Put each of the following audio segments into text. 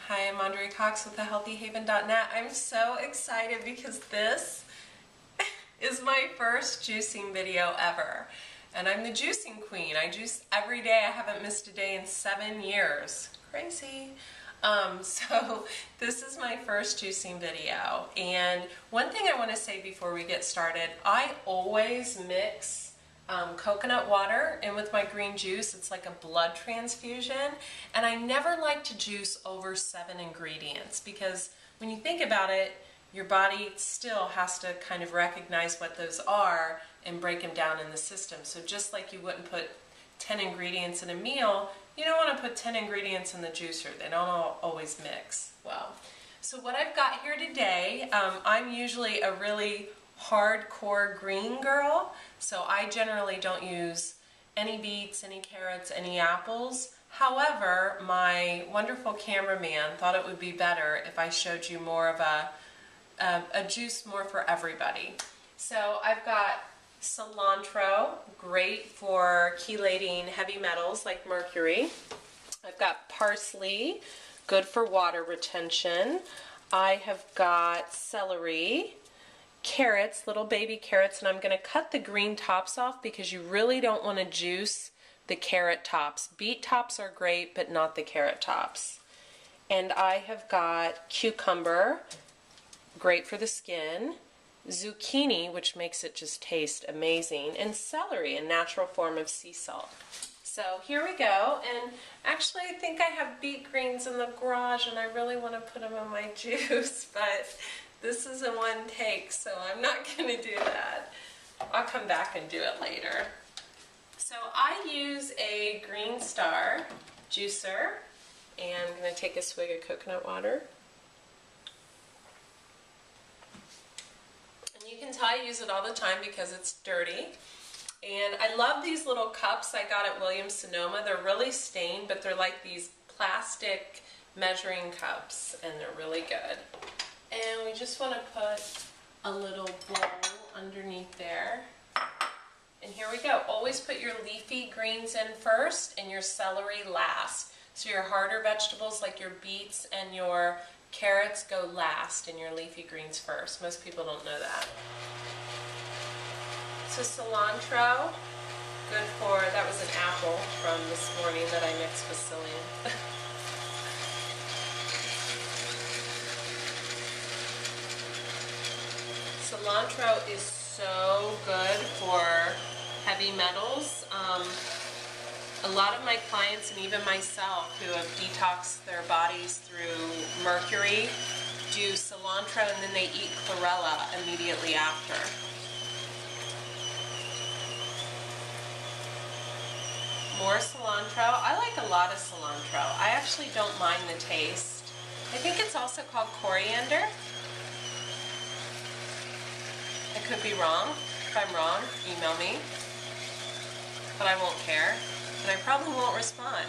Hi, I'm Andrea with thehealthyhaven.net. I'm so excited because this is my first juicing video ever. And I'm the juicing queen. I juice every day. I haven't missed a day in 7 years. Crazy. So this is my first juicing video. And one thing I want to say before we get started, I always mix coconut water in with my green juice. It's like a blood transfusion, and I never like to juice over 7 ingredients because when you think about it, your body still has to kind of recognize what those are and break them down in the system. So just like you wouldn't put 10 ingredients in a meal, you don't want to put 10 ingredients in the juicer. They don't always mix well. So what I've got here today, I'm usually a really hardcore green girl, so I generally don't use any beets, any carrots, any apples. However, my wonderful cameraman thought it would be better if I showed you more of a juice more for everybody. So I've got cilantro, great for chelating heavy metals like mercury. I've got parsley, good for water retention. I have got celery, carrots, little baby carrots, and I'm going to cut the green tops off because you really don't want to juice the carrot tops. Beet tops are great, but not the carrot tops. And I have got cucumber, great for the skin, zucchini, which makes it just taste amazing, and celery, a natural form of sea salt. So here we go, and actually I think I have beet greens in the garage and I really want to put them in my juice, but this is in one take, so I'm not going to do that. I'll come back and do it later. So I use a Green Star juicer, and I'm going to take a swig of coconut water. And you can tell I use it all the time because it's dirty. And I love these little cups I got at Williams-Sonoma. They're really stained, but they're like these plastic measuring cups, and they're really good. And we just want to put a little bowl underneath there. And here we go. Always put your leafy greens in first and your celery last. So your harder vegetables like your beets and your carrots go last and your leafy greens first. Most people don't know that. So cilantro, good for, that was an apple from this morning that I mixed with psyllium. Cilantro is so good for heavy metals. A lot of my clients and even myself who have detoxed their bodies through mercury do cilantro and then they eat chlorella immediately after. More cilantro. I like a lot of cilantro. I actually don't mind the taste. I think it's also called coriander. I could be wrong. If I'm wrong, email me. But I won't care. And I probably won't respond.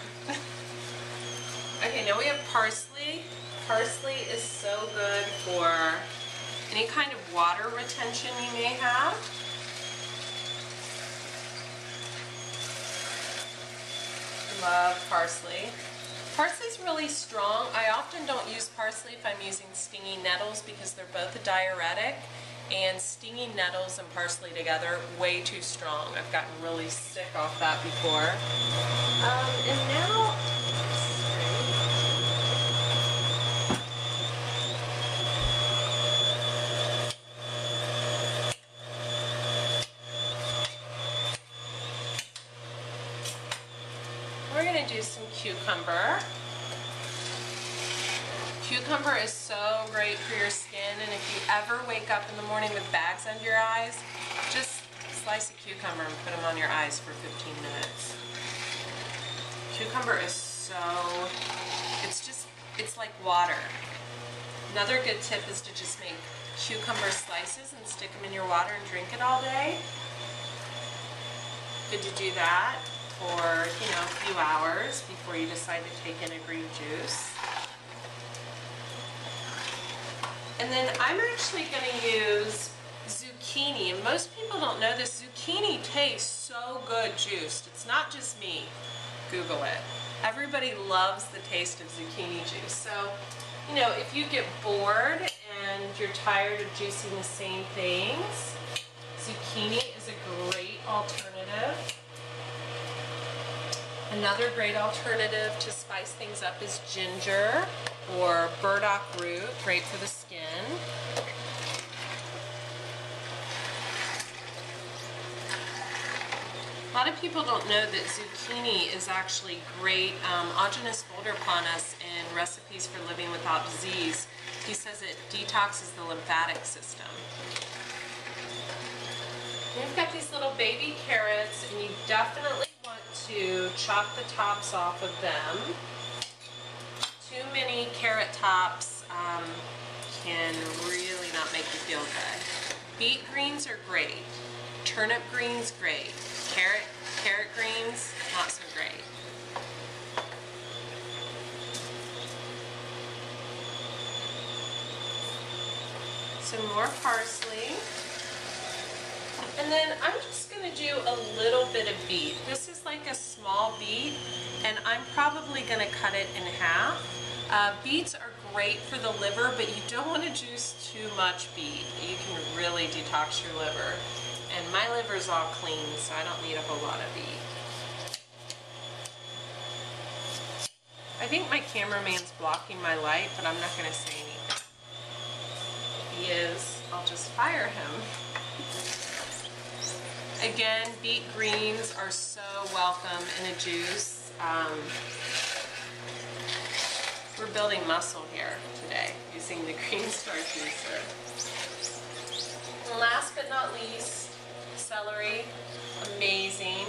Okay, now we have parsley. Parsley is so good for any kind of water retention you may have. Love parsley. Parsley's really strong. I often don't use parsley if I'm using stinging nettles because they're both a diuretic, and stinging nettles and parsley together, way too strong. I've gotten really sick off that before. And now, we're going to do some cucumber. Cucumber is so great for your skin, and if you ever wake up in the morning with bags under your eyes, just slice a cucumber and put them on your eyes for 15 minutes. Cucumber is so, it's like water. Another good tip is to just make cucumber slices and stick them in your water and drink it all day. Good to do that for, you know, a few hours before you decide to take in a green juice. And then I'm actually going to use zucchini, and most people don't know this. Zucchini tastes so good juiced. It's not just me. Google it. Everybody loves the taste of zucchini juice. So, you know, if you get bored and you're tired of juicing the same things, zucchini is a great alternative. Another great alternative to spice things up is ginger or burdock root, great for the skin. A lot of people don't know that zucchini is actually great. Ajanis Bolder-Planas in Recipes for Living Without Disease, he says it detoxes the lymphatic system. We've got these little baby carrots, and you definitely want to chop the tops off of them. Too many carrot tops can really not make you feel good. Beet greens are great. Turnip greens, great. Carrot greens, not so great. Some more parsley. And then I'm just going to do a little bit of beet. This is like a small beet, and I'm probably going to cut it in half. Beets are great for the liver, but you don't want to juice too much beet. You can really detox your liver. And my liver's all clean, so I don't need a whole lot of beet. I think my cameraman's blocking my light, but I'm not going to say anything. If he is, I'll just fire him. Again, beet greens are so welcome in a juice. We're building muscle here today using the Green Star juicer. And last but not least, celery. Amazing.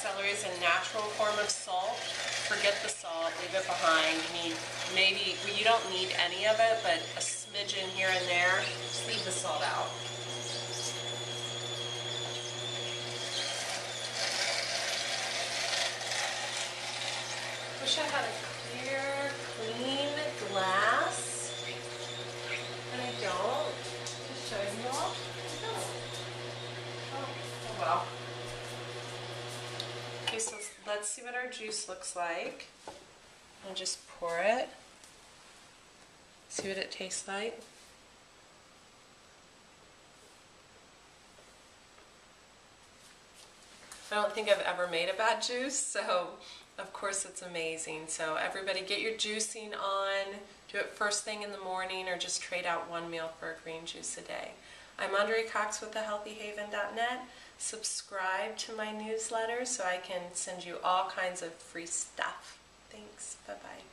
Celery is a natural form of salt. Forget the salt, leave it behind. You don't need any of it, but a smidgen here and there. Just leave the salt out. Wish I had a clear, clean glass, and I don't. Just showing you all. I don't. Oh well. Okay, so let's see what our juice looks like. I'll just pour it. See what it tastes like. I don't think I've ever made a bad juice, so of course it's amazing. So everybody get your juicing on. Do it first thing in the morning, or just trade out one meal for a green juice a day. I'm Andrea Cox with thehealthyhaven.net. Subscribe to my newsletter so I can send you all kinds of free stuff. Thanks. Bye-bye.